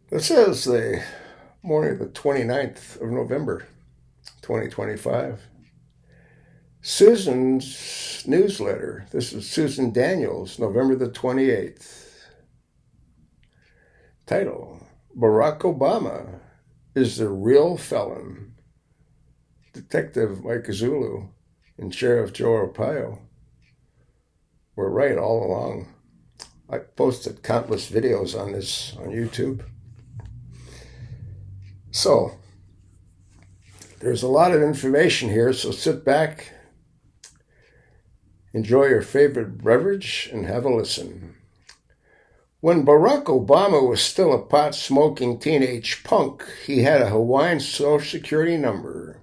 This is the morning of the 29th of November, 2025. Susan's newsletter. This is Susan Daniels, November the 28th. Title: Barack Obama is the real felon. Detective Mike Zulu and Sheriff Joe Arpaio were right all along. I posted countless videos on this on YouTube. So, there's a lot of information here, so sit back, enjoy your favorite beverage, and have a listen. When Barack Obama was still a pot-smoking teenage punk, he had a Hawaiian Social Security number.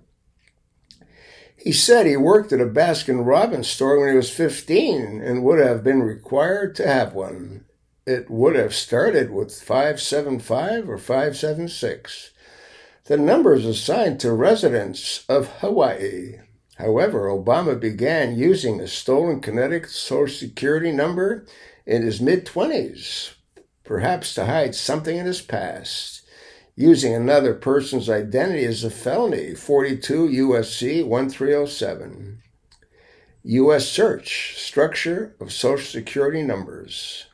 He said he worked at a Baskin-Robbins store when he was 15 and would have been required to have one. It would have started with 575 or 576. The number is assigned to residents of Hawaii. However, Obama began using the stolen Connecticut Social Security number in his mid-20s, perhaps to hide something in his past. Using another person's identity is a felony, 42 U.S.C. 1307. U.S. Search, Structure of Social Security Numbers.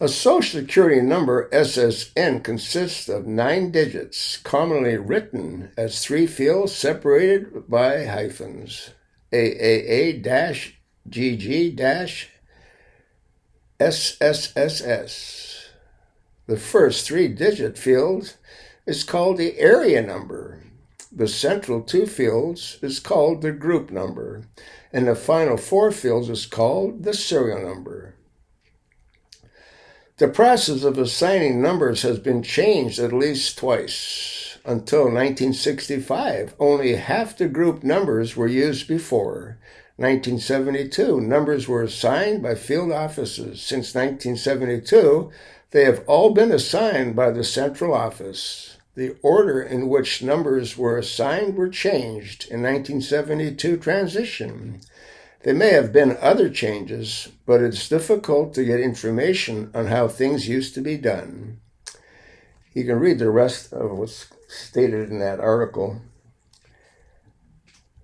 A Social Security number, SSN, consists of 9 digits, commonly written as 3 fields separated by hyphens. AAA-GG-SSSS. The first 3-digit field is called the area number. The central 2 fields is called the group number, and the final 4 fields is called the serial number. The process of assigning numbers has been changed at least twice. Until 1965, only half the group numbers were used before. 1972, numbers were assigned by field offices. Since 1972, they have all been assigned by the central office. The order in which numbers were assigned were changed in 1972 transition. There may have been other changes, but it's difficult to get information on how things used to be done. You can read the rest of what's stated in that article.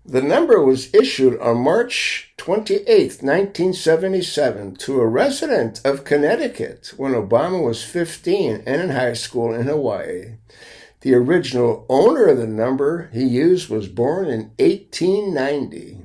The number was issued on March 28, 1977, to a resident of Connecticut when Obama was 15 and in high school in Hawaii. The original owner of the number he used was born in 1890.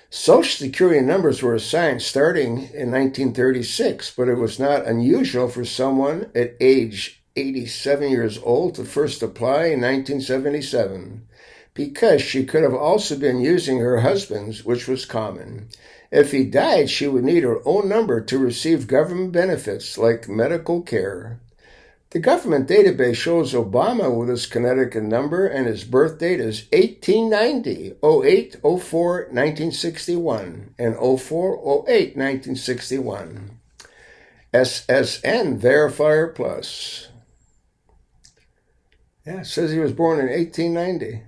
Social Security numbers were assigned starting in 1936, but it was not unusual for someone at age 87 years old to first apply in 1977, because she could have also been using her husband's, which was common. If he died, she would need her own number to receive government benefits like medical care. The government database shows Obama with his Connecticut number, and his birth date is 1890, 08, 04, 1961, and 04, 08, 1961. SSN Verifier Plus. Yeah, it says he was born in 1890.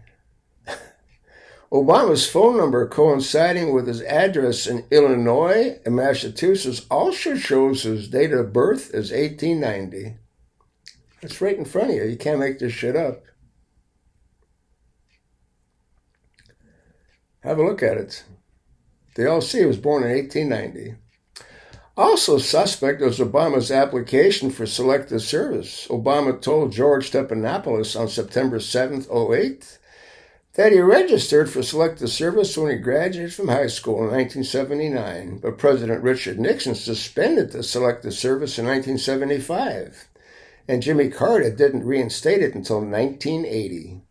Obama's phone number, coinciding with his address in Illinois and Massachusetts, also shows his date of birth as 1890. It's right in front of you. You can't make this shit up. Have a look at it. They all see he was born in 1890. Also suspect was Obama's application for selective service. Obama told George Stephanopoulos on September 7th, 08, that he registered for selective service when he graduated from high school in 1979, but President Richard Nixon suspended the selective service in 1975. And Jimmy Carter didn't reinstate it until 1980.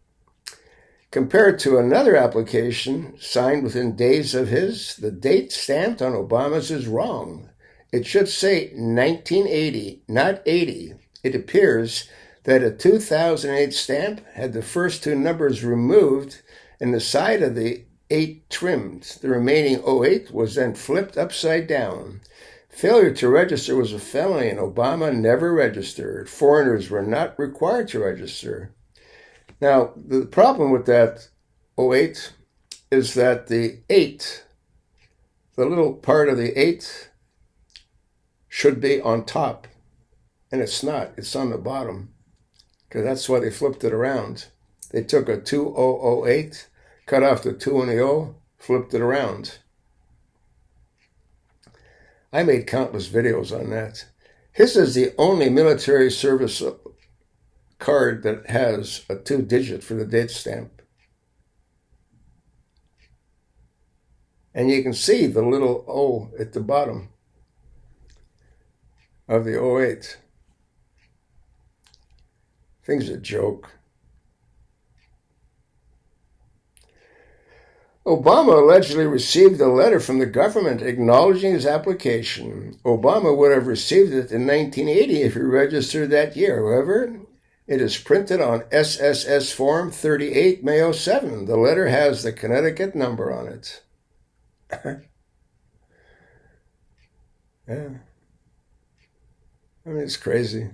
Compared to another application signed within days of his, the date stamped on Obama's is wrong. It should say 1980, not 80. It appears that a 2008 stamp had the first 2 numbers removed and the side of the 8 trimmed. The remaining 08 was then flipped upside down. Failure to register was a felony, and Obama never registered. Foreigners were not required to register. Now, the problem with that 08 is that the 8, the little part of the 8 should be on top. And it's not. It's on the bottom. Because that's why they flipped it around. They took a 2008, cut off the 2 and the O, flipped it around. I made countless videos on that. His is the only military service card that has a 2-digit for the date stamp. And you can see the little O at the bottom of the 08. Thing's a joke. Obama allegedly received a letter from the government acknowledging his application. Obama would have received it in 1980 if he registered that year. However, it is printed on SSS Form 38 May 07. The letter has the Connecticut number on it. Yeah. I mean, it's crazy.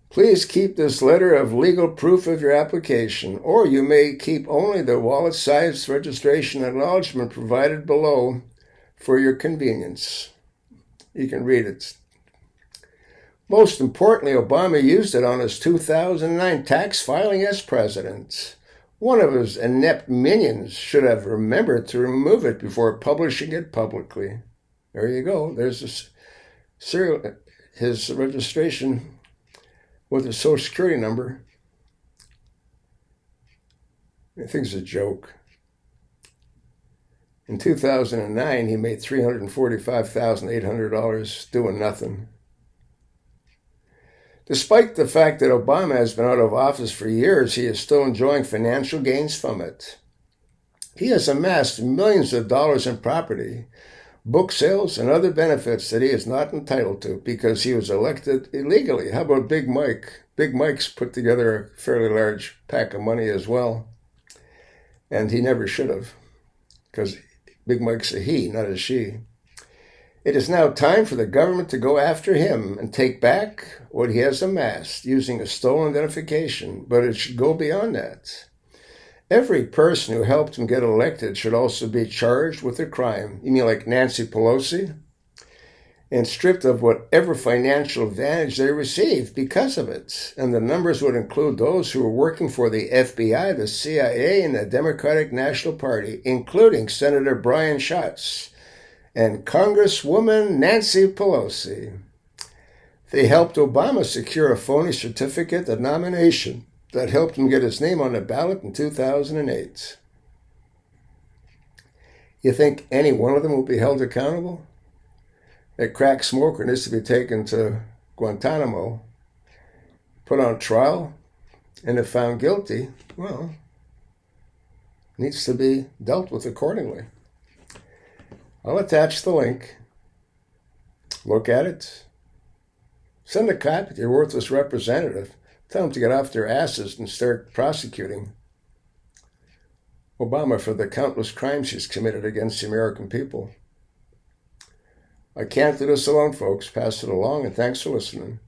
Please keep this letter of legal proof of your application, or you may keep only the wallet-sized registration acknowledgement provided below for your convenience. You can read it. Most importantly, Obama used it on his 2009 tax filing as president. One of his inept minions should have remembered to remove it before publishing it publicly. There you go. There's his registration with his Social Security number. I think it's a joke. In 2009, he made $345,800 doing nothing. Despite the fact that Obama has been out of office for years, he is still enjoying financial gains from it. He has amassed millions of dollars in property, book sales, and other benefits that he is not entitled to because he was elected illegally. How about Big Mike? Big Mike's put together a fairly large pack of money as well. And he never should have, because Big Mike's a he, not a she. It is now time for the government to go after him and take back what he has amassed using a stolen identification, but it should go beyond that. Every person who helped him get elected should also be charged with a crime. You mean like Nancy Pelosi? And stripped of whatever financial advantage they received because of it. And the numbers would include those who were working for the FBI, the CIA, and the Democratic National Party, including Senator Brian Schatz and Congresswoman Nancy Pelosi. They helped Obama secure a phony certificate of nomination that helped him get his name on the ballot in 2008. You think any one of them will be held accountable? That crack smoker needs to be taken to Guantanamo, put on trial, and if found guilty, well, needs to be dealt with accordingly. I'll attach the link. Look at it. Send a copy to your worthless representative. Tell them to get off their asses and start prosecuting Obama for the countless crimes he's committed against the American people. I can't do this alone, folks. Pass it along, and thanks for listening.